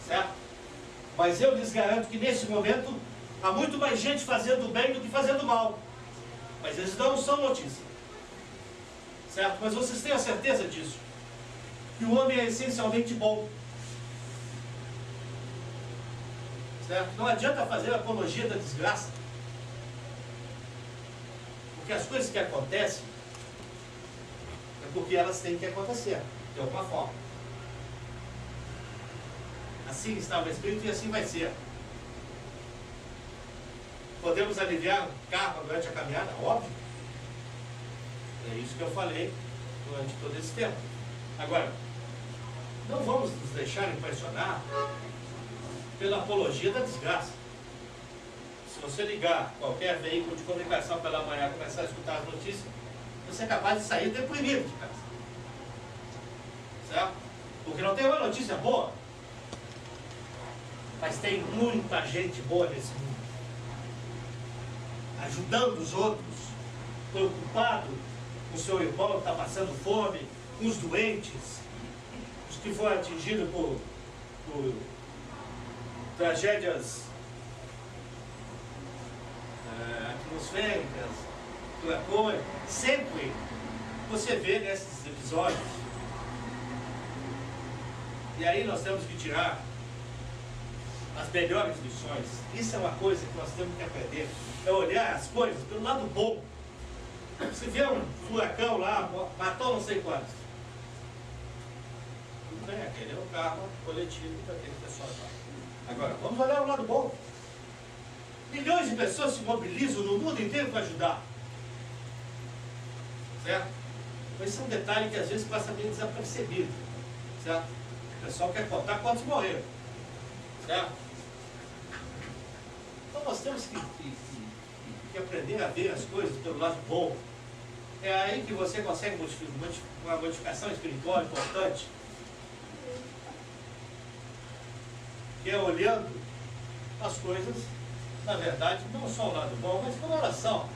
Certo? Mas eu lhes garanto que nesse momento há muito mais gente fazendo bem do que fazendo mal. Mas eles não são notícia. Certo? Mas vocês têm a certeza disso. Que o homem é essencialmente bom. Certo? Não adianta fazer apologia da desgraça. Porque as coisas que acontecem é porque elas têm que acontecer, de alguma forma. Assim estava escrito e assim vai ser. Podemos aliviar o karma durante a caminhada? Óbvio. É isso que eu falei durante todo esse tempo. Agora, não vamos nos deixar impressionar pela apologia da desgraça. Se você ligar qualquer veículo de comunicação pela manhã e começar a escutar as notícias, você é capaz de sair deprimido de casa. Certo? Porque não tem uma notícia boa. Mas tem muita gente boa nesse mundo. Ajudando os outros. Preocupado com o seu irmão que está passando fome, com os doentes, os que foram atingidos por tragédias atmosféricas, furacões. Sempre você vê nesses episódios. E aí nós temos que tirar as melhores lições. Isso é uma coisa que nós temos que aprender. É olhar as coisas pelo lado bom. Você vê um furacão lá, matou não sei quantos. Tudo bem, aquele é o karma coletivo daquele pessoal. Agora, vamos olhar o lado bom. Milhões de pessoas se mobilizam no mundo inteiro para ajudar. Certo? Mas isso é um detalhe que às vezes passa meio desapercebido. Certo? O pessoal quer contar quantos morreram. Certo? Então nós temos que aprender a ver as coisas pelo lado bom. É aí que você consegue uma modificação espiritual importante. Que é olhando as coisas, na verdade, não só o lado bom, mas como elas são.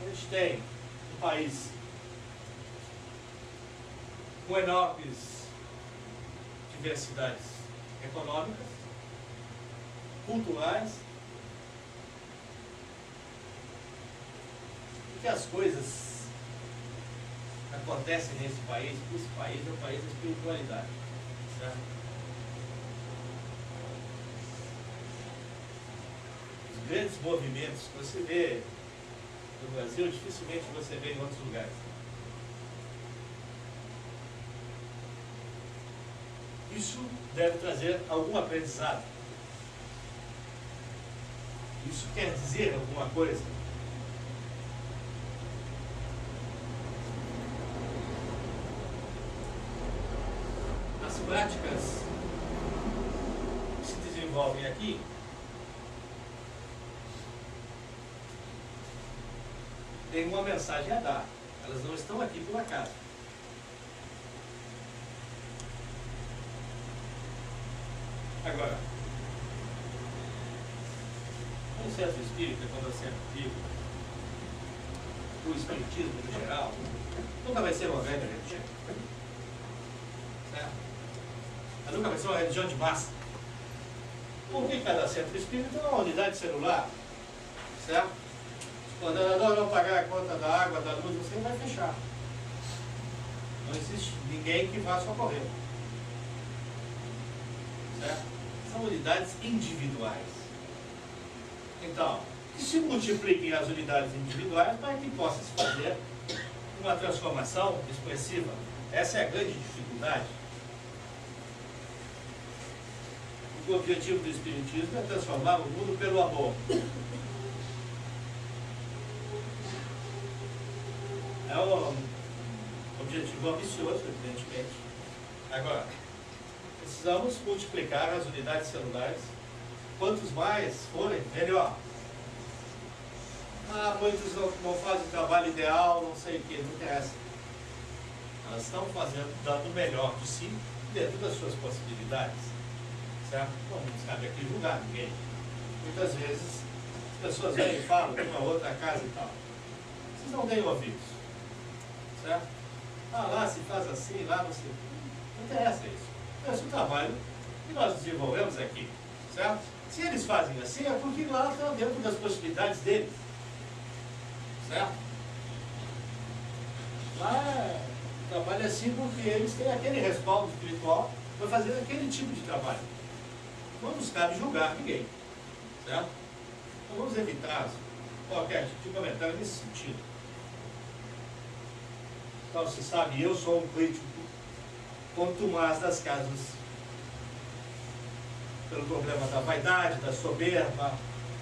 A gente tem um país com enormes diversidades econômicas, culturais, e que as coisas acontecem nesse país, porque esse país é o país da espiritualidade. Certo? Os grandes movimentos que você vê no Brasil, dificilmente você vê em outros lugares. Isso deve trazer algum aprendizado. Isso quer dizer alguma coisa. As práticas que se desenvolvem aqui têm uma mensagem a dar. Elas não estão aqui por acaso. Agora, o centro espírita, quando eu sempre digo, o espiritismo em geral, nunca vai ser uma grande religião. Certo? Mas nunca vai ser uma religião de massa. Porque cada centro espírita é uma unidade celular. Certo? Quando o ordenador não pagar a conta da água, da luz, você vai fechar. Não existe ninguém que vá socorrer. Certo? São unidades individuais. Então, que se multipliquem as unidades individuais para que possa se fazer uma transformação expressiva. Essa é a grande dificuldade. O objetivo do Espiritismo é transformar o mundo pelo amor. É um objetivo ambicioso, evidentemente. Agora, precisamos multiplicar as unidades celulares. Quantos mais forem, melhor. Muitos não fazem o trabalho ideal, não sei o que, não interessa. Elas estão dando o melhor de si dentro das suas possibilidades. Certo? Não sabe aqui julgar ninguém. Muitas vezes as pessoas vêm e falam de uma outra casa e tal. Vocês não deem ouvidos. Certo? Lá se faz assim, lá não sei. Não interessa isso. Esse é o trabalho que nós desenvolvemos aqui. Certo? Se eles fazem assim, é porque lá está dentro das possibilidades deles. Certo? Lá o trabalho é assim porque eles têm aquele respaldo espiritual para fazer aquele tipo de trabalho. Não nos cabe julgar ninguém. Certo? Então vamos evitar qualquer tipo de comentário nesse sentido. Então, você sabe, eu sou um crítico contumaz das casas pelo problema da vaidade, da soberba,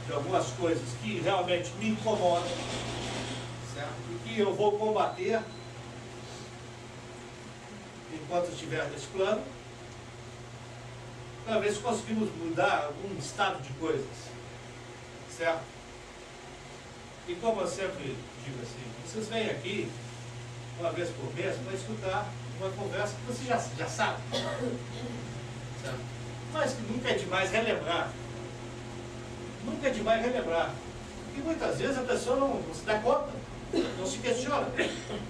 de algumas coisas que realmente me incomodam, certo? E que eu vou combater enquanto estiver nesse plano, para ver se conseguimos mudar algum estado de coisas, certo? E como eu sempre digo assim, vocês vêm aqui uma vez por mês para escutar uma conversa que você já sabe, certo? Mas que nunca é demais relembrar. Nunca é demais relembrar. E muitas vezes a pessoa não se dá conta, não se questiona.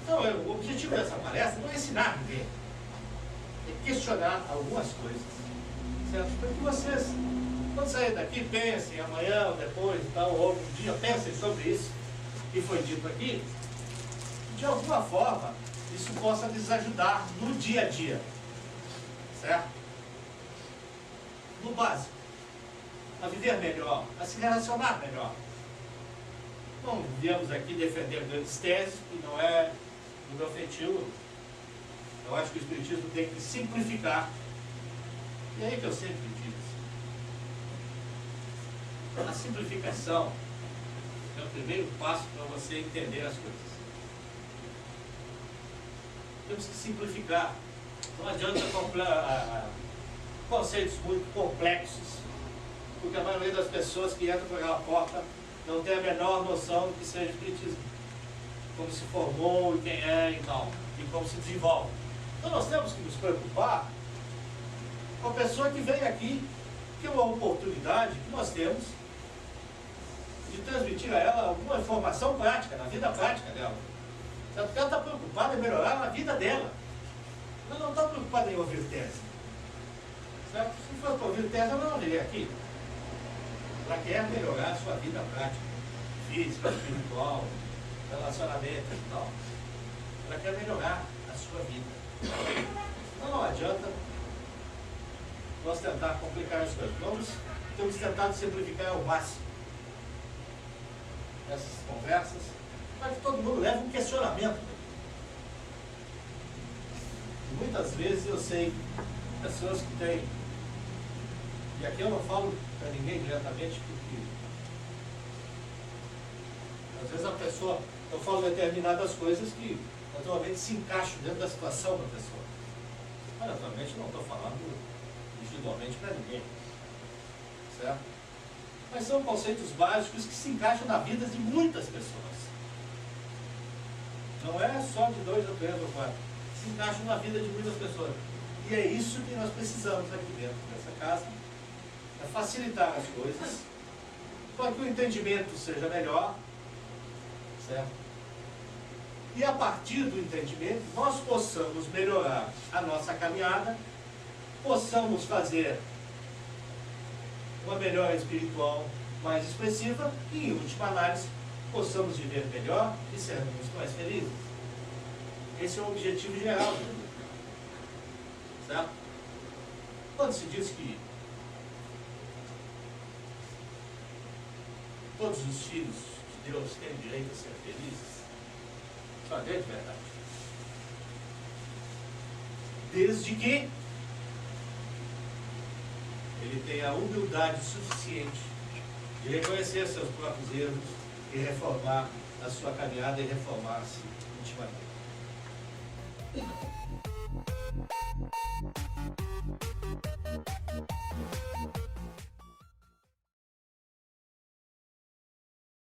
Então, o objetivo dessa palestra não é ensinar ninguém, é questionar algumas coisas, certo? Para que vocês, quando saírem daqui, pensem amanhã ou depois, tal, ou outro dia, pensem sobre isso que foi dito aqui. De alguma forma, isso possa lhes ajudar no dia a dia, certo? No básico, a viver melhor, a se relacionar melhor. Não viemos aqui defender grandes teses, que não é o meu feitio. Eu acho que o Espiritismo tem que simplificar. E é aí que eu sempre digo. A simplificação é o primeiro passo para você entender as coisas. Temos que simplificar. Não adianta comprar conceitos muito complexos, porque a maioria das pessoas que entram por aquela porta não tem a menor noção do que seja Espiritismo, como se formou e quem é e tal, e como se desenvolve. Então nós temos que nos preocupar com a pessoa que vem aqui, que é uma oportunidade que nós temos de transmitir a ela alguma informação prática, na vida prática dela. Porque ela está preocupada em melhorar a vida dela. Ela não está preocupada em ouvir tese. Certo? Se for para ouvir tese, ela não viria aqui. Ela quer melhorar a sua vida prática, física, espiritual, relacionamento e tal. Ela quer melhorar a sua vida. Então não adianta nós tentar complicar as coisas. Temos tentado simplificar ao máximo essas conversas, para que todo mundo leve um questionamento. E muitas vezes eu sei pessoas que têm, e aqui eu não falo para ninguém diretamente, porque às vezes a pessoa, eu falo determinadas coisas que naturalmente se encaixam dentro da situação da pessoa. Mas naturalmente não estou falando individualmente para ninguém, certo? Mas são conceitos básicos que se encaixam na vida de muitas pessoas. Não é só de 2 ou 3 ou 4. Se encaixam na vida de muitas pessoas. E é isso que nós precisamos aqui dentro dessa casa. É facilitar as coisas, para que o entendimento seja melhor, certo? E a partir do entendimento, nós possamos melhorar a nossa caminhada, possamos fazer uma melhora espiritual mais expressiva e, em última análise, possamos viver melhor e sermos mais felizes. Esse é o objetivo geral do mundo. Certo? Quando se diz que todos os filhos de Deus têm direito a ser felizes, Sua grande verdade. Desde que ele tenha a humildade suficiente de reconhecer seus próprios erros e reformar a sua caminhada e reformar-se intimamente.